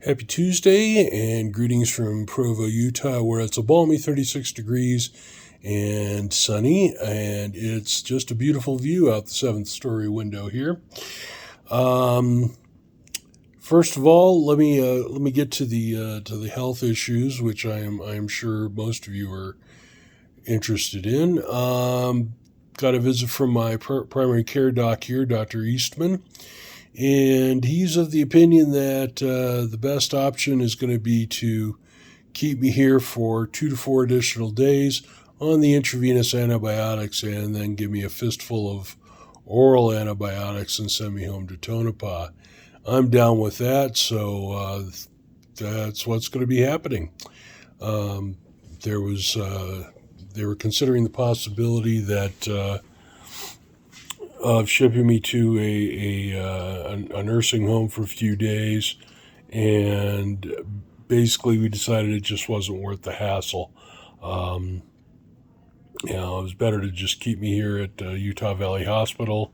Happy Tuesday and greetings from Provo, Utah, where it's a balmy 36 degrees and sunny, and it's just a beautiful view out the seventh story window here. First of all, let me get to the health issues, which I am sure most of you are interested in. Got a visit from my primary care doc here, Dr. Eastman. And he's of the opinion that the best option is going to be to keep me here for 2 to 4 additional days on the intravenous antibiotics and then give me a fistful of oral antibiotics and send me home to Tonopah. I'm down with that, so that's what's going to be happening. They were considering the possibility that of shipping me to a nursing home for a few days, and basically we decided it just wasn't worth the hassle. It was better to just keep me here at Utah Valley Hospital,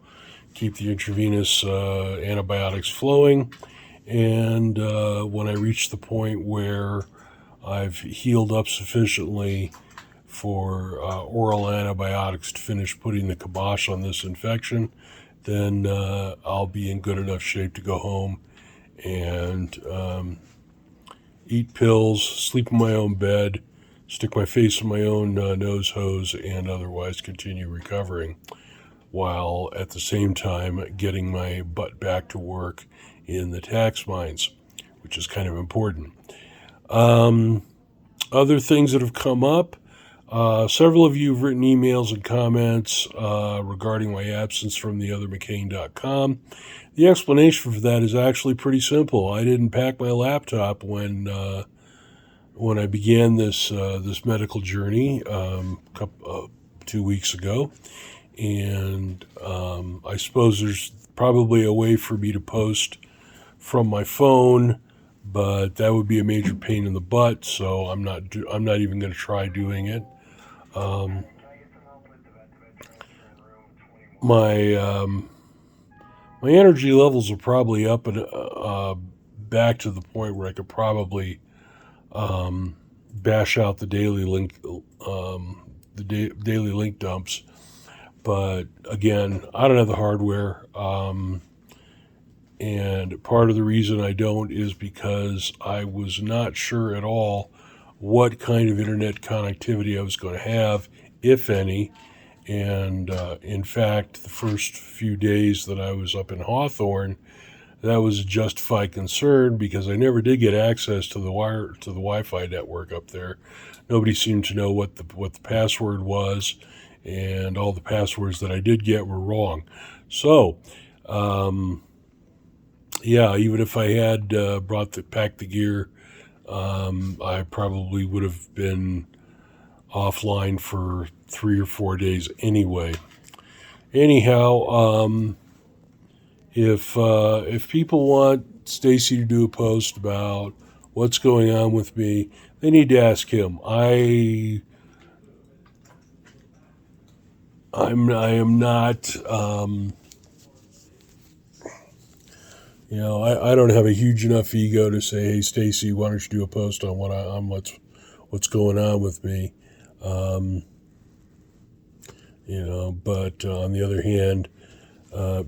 keep the intravenous antibiotics flowing, and when I reach the point where I've healed up sufficiently for oral antibiotics to finish putting the kibosh on this infection, then I'll be in good enough shape to go home and eat pills, sleep in my own bed, stick my face in my own nose hose, and otherwise continue recovering, while at the same time getting my butt back to work in the tax mines, which is kind of important. Other things that have come up, several of you have written emails and comments regarding my absence from theothermccain.com. The explanation for that is actually pretty simple. I didn't pack my laptop when I began this medical journey 2 weeks ago, and I suppose there's probably a way for me to post from my phone, but that would be a major pain in the butt. So I'm not even going to try doing it. My energy levels are probably up and back to the point where I could probably bash out the daily link dumps. But again, I don't have the hardware, and part of the reason I don't is because I was not sure at all what kind of internet connectivity I was going to have, if any. And in fact, the first few days that I was up in Hawthorne, that was a justified concern because I never did get access to the Wi-Fi network up there. Nobody seemed to know what the password was, and all the passwords that I did get were wrong. So, even if I had packed the gear, I probably would have been offline for 3 or 4 days anyway. Anyhow, if people want Stacy to do a post about what's going on with me, they need to ask him. I am not. I don't have a huge enough ego to say, "Hey, Stacy, why don't you do a post on what's going on with me?" But on the other hand,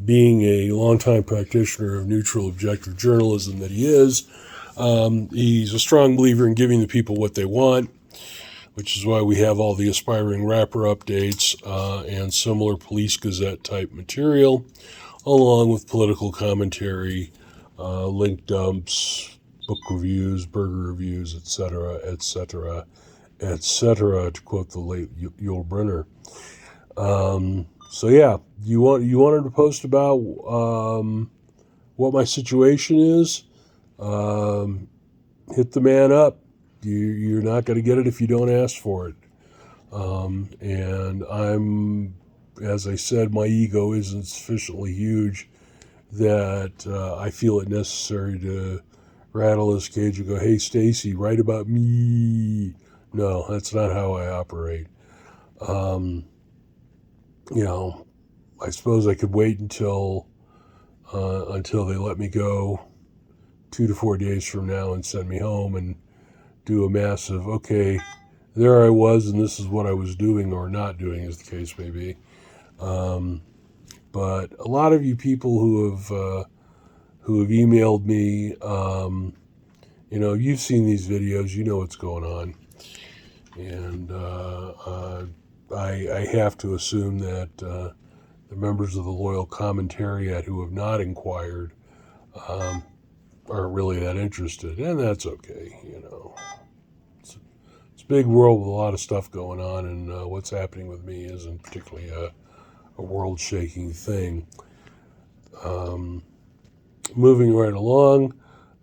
being a longtime practitioner of neutral, objective journalism that he is, he's a strong believer in giving the people what they want, which is why we have all the aspiring rapper updates and similar Police Gazette type material, along with political commentary, link dumps, book reviews, burger reviews, etc., etc., etc., to quote the late Yul Brynner. You wanted to post about what my situation is? Hit the man up. You're not going to get it if you don't ask for it. And as I said, my ego isn't sufficiently huge that I feel it necessary to rattle his cage and go, "Hey, Stacy, write about me." No, that's not how I operate. I suppose I could wait until they let me go 2 to 4 days from now and send me home and do a massive, okay, there I was and this is what I was doing or not doing, as the case may be. But a lot of you people who have emailed me, you've seen these videos, you know what's going on, and I have to assume that the members of the loyal commentariat who have not inquired aren't really that interested, and that's okay. It's a big world with a lot of stuff going on, and what's happening with me isn't particularly a world-shaking thing. Moving right along,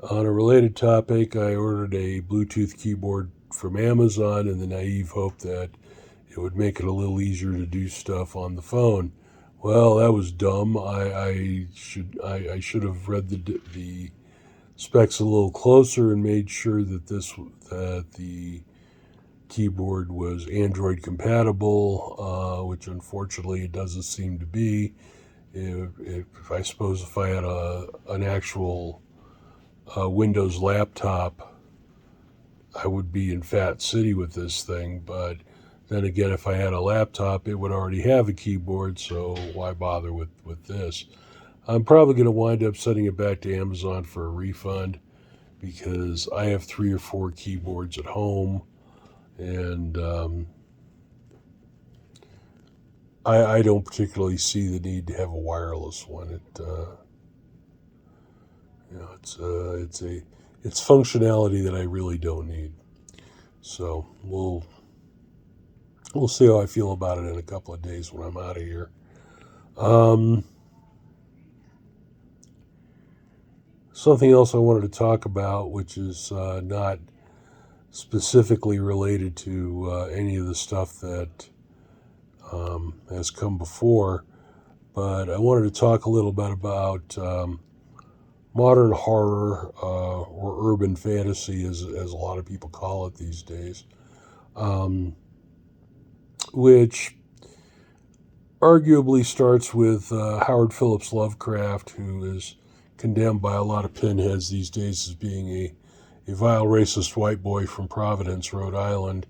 on a related topic, I ordered a Bluetooth keyboard from Amazon in the naive hope that it would make it a little easier to do stuff on the phone. Well, that was dumb. I should have read the specs a little closer and made sure that the keyboard was Android compatible, which unfortunately it doesn't seem to be. If I had an actual Windows laptop, I would be in Fat City with this thing. But then again, if I had a laptop, it would already have a keyboard, so why bother with this? I'm probably going to wind up sending it back to Amazon for a refund because I have 3 or 4 keyboards at home, and I don't particularly see the need to have a wireless one. It's functionality that I really don't need. So we'll see how I feel about it in a couple of days when I'm out of here. Something else I wanted to talk about, which is not specifically related to any of the stuff that has come before, but I wanted to talk a little bit about modern horror, or urban fantasy, as a lot of people call it these days, which arguably starts with Howard Phillips Lovecraft, who is condemned by a lot of pinheads these days as being a vile racist white boy from Providence, Rhode Island,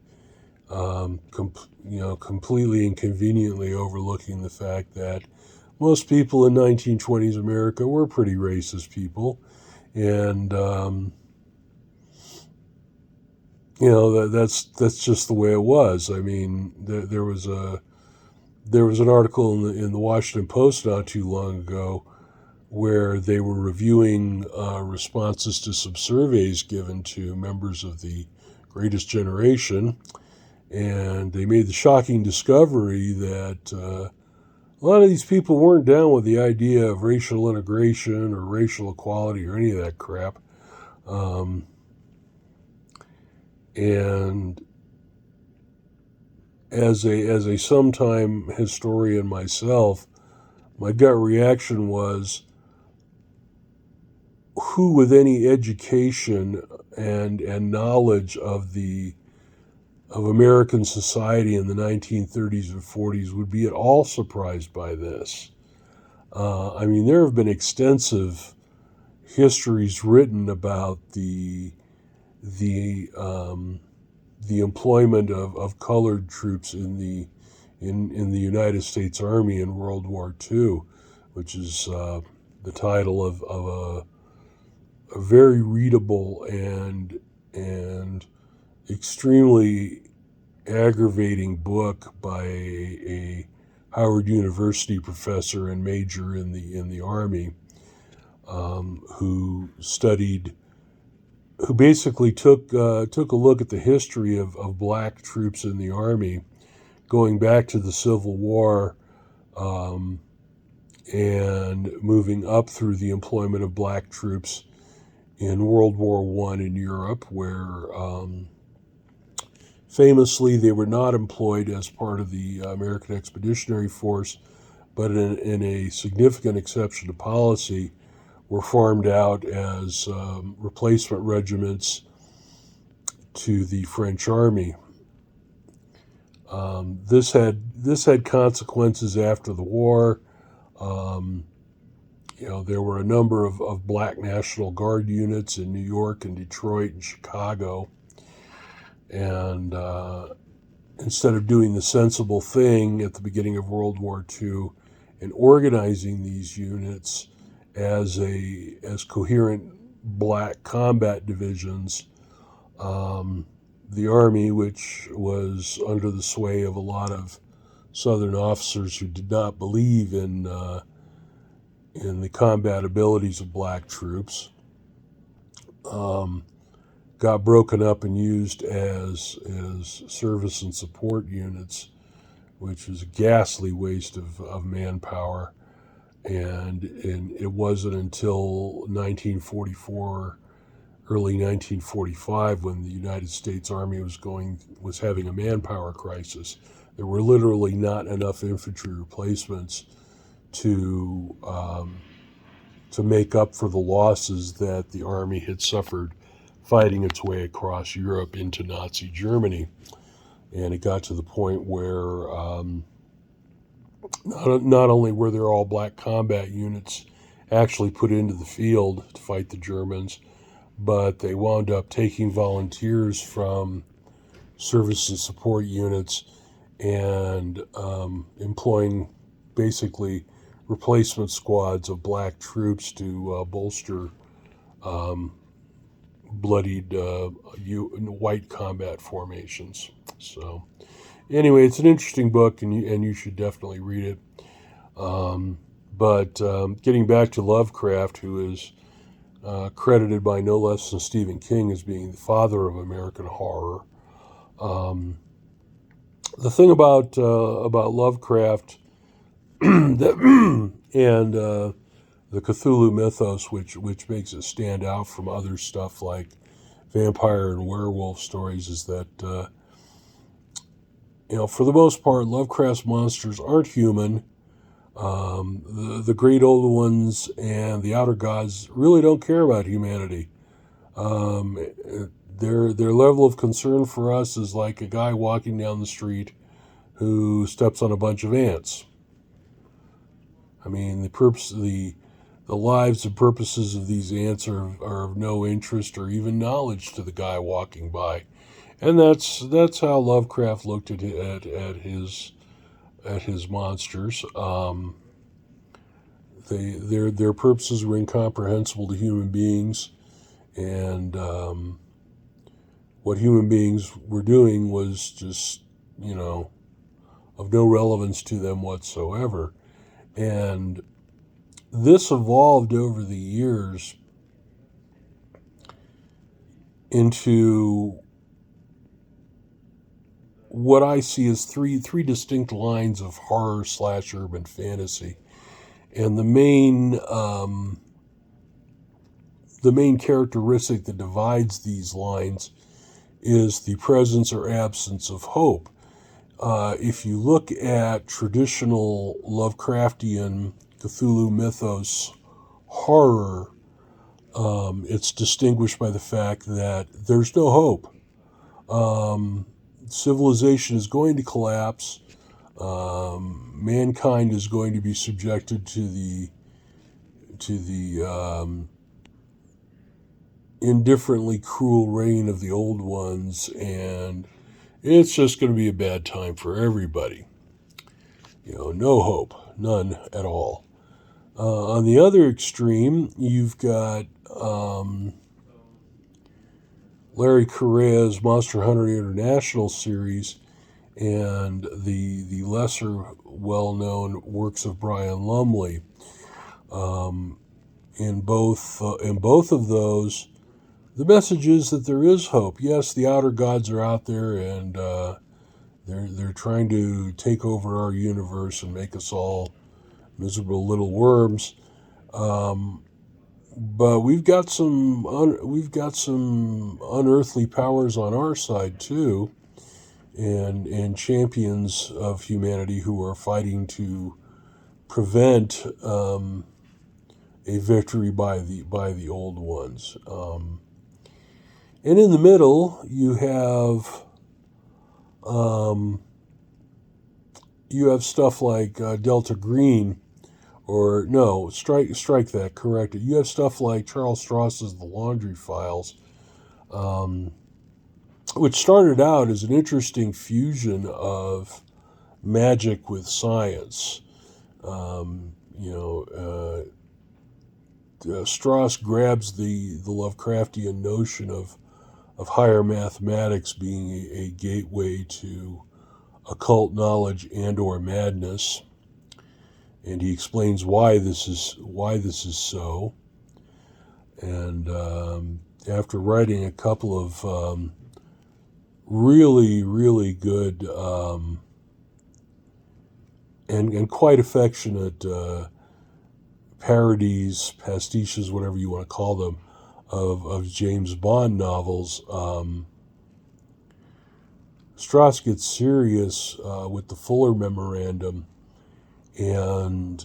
completely and conveniently overlooking the fact that most people in 1920s America were pretty racist people, and that's just the way it was. I mean, there was an article in the Washington Post not too long ago where they were reviewing responses to some surveys given to members of the Greatest Generation, and they made the shocking discovery that a lot of these people weren't down with the idea of racial integration or racial equality or any of that crap. And as a sometime historian myself, my gut reaction was, who with any education and knowledge of American society in the 1930s and 40s would be at all surprised by this? I mean, there have been extensive histories written about the employment of colored troops in the United States Army in World War II, which is the title of a very readable and extremely aggravating book by a Howard University professor and major in the Army, who basically took a look at the history of black troops in the Army, going back to the Civil War, and moving up through the employment of black troops in World War I in Europe, where famously they were not employed as part of the American Expeditionary Force, but in a significant exception to policy, were farmed out as replacement regiments to the French Army. This had consequences after the war. There were a number of black National Guard units in New York and Detroit and Chicago. And instead of doing the sensible thing at the beginning of World War II and organizing these units as coherent black combat divisions, the Army, which was under the sway of a lot of Southern officers who did not believe in the combat abilities of black troops, got broken up and used as service and support units, which was a ghastly waste of manpower. And it wasn't until 1944, early 1945, when the United States Army was having a manpower crisis. There were literally not enough infantry replacements to make up for the losses that the Army had suffered fighting its way across Europe into Nazi Germany. And it got to the point where not only were there all black combat units actually put into the field to fight the Germans, but they wound up taking volunteers from service and support units and employing basically replacement squads of black troops to bolster bloodied white combat formations. So anyway, it's an interesting book, and you should definitely read it. But getting back to Lovecraft, who is credited by no less than Stephen King as being the father of American horror. The thing about Lovecraft and the Cthulhu mythos, which makes it stand out from other stuff like vampire and werewolf stories, is that for the most part, Lovecraft's monsters aren't human. The great old ones and the outer gods really don't care about humanity. Their level of concern for us is like a guy walking down the street who steps on a bunch of ants. I mean, the lives and purposes of these ants are of no interest or even knowledge to the guy walking by, and that's how Lovecraft looked at his monsters. Their purposes were incomprehensible to human beings, and what human beings were doing was just of no relevance to them whatsoever. And this evolved over the years into what I see as three distinct lines of horror / urban fantasy. And the main characteristic that divides these lines is the presence or absence of hope. If you look at traditional Lovecraftian Cthulhu mythos horror, it's distinguished by the fact that there's no hope. Civilization is going to collapse. Mankind is going to be subjected to the indifferently cruel reign of the old ones, and it's just going to be a bad time for everybody. No hope, none at all. On the other extreme, you've got Larry Correa's Monster Hunter International series and the lesser well-known works of Brian Lumley. In both of those, the message is that there is hope. Yes, the outer gods are out there, and they're trying to take over our universe and make us all miserable little worms. But we've got some unearthly powers on our side too, and champions of humanity who are fighting to prevent a victory by the old ones. And in the middle, you have stuff like Delta Green, or no, strike that, correct it. You have stuff like Charles Stross's The Laundry Files, which started out as an interesting fusion of magic with science. Strauss grabs the Lovecraftian notion of higher mathematics being a gateway to occult knowledge and or madness, and he explains why this is so. And after writing a couple of really good and quite affectionate parodies, pastiches, whatever you want to call them, of James Bond novels, Strauss gets serious with the Fuller Memorandum, and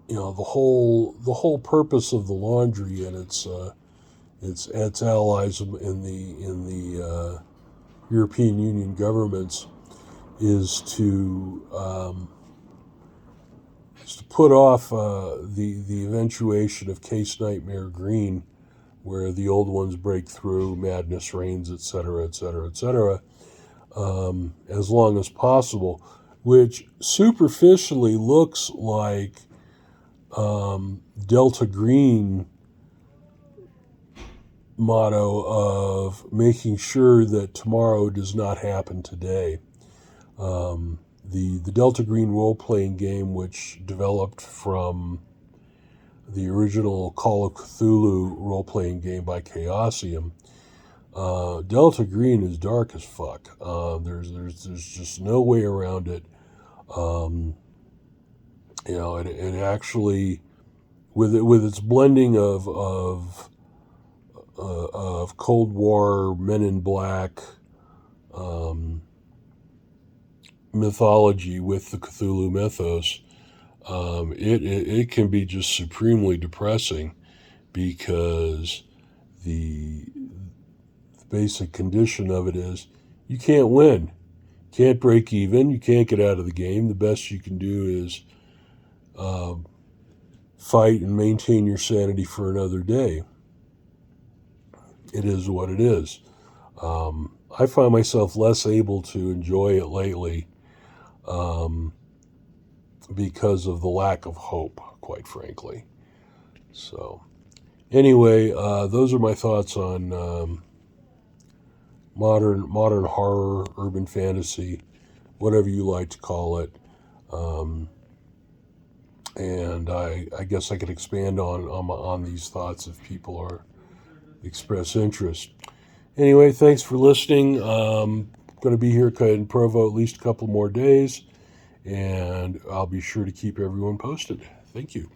the whole purpose of the Laundry and its allies in the European Union governments is to put off the eventuation of Case Nightmare Green, where the old ones break through, madness reigns, etc., etc., etc., as long as possible, which superficially looks like Delta Green motto of making sure that tomorrow does not happen today. The Delta Green role-playing game, which developed from the original Call of Cthulhu role-playing game by Chaosium, Delta Green is dark as fuck. There's just no way around it. It actually, with its blending of Cold War Men in Black mythology with the Cthulhu mythos, it can be just supremely depressing, because the basic condition of it is you can't win, can't break even, you can't get out of the game. The best you can do is fight and maintain your sanity for another day. It is what it is. I find myself less able to enjoy it lately because of the lack of hope, quite frankly. So, anyway, those are my thoughts on modern horror, urban fantasy, whatever you like to call it. And I guess I could expand on these thoughts if people express interest. Anyway, thanks for listening. Going to be here in Provo at least a couple more days, and I'll be sure to keep everyone posted. Thank you.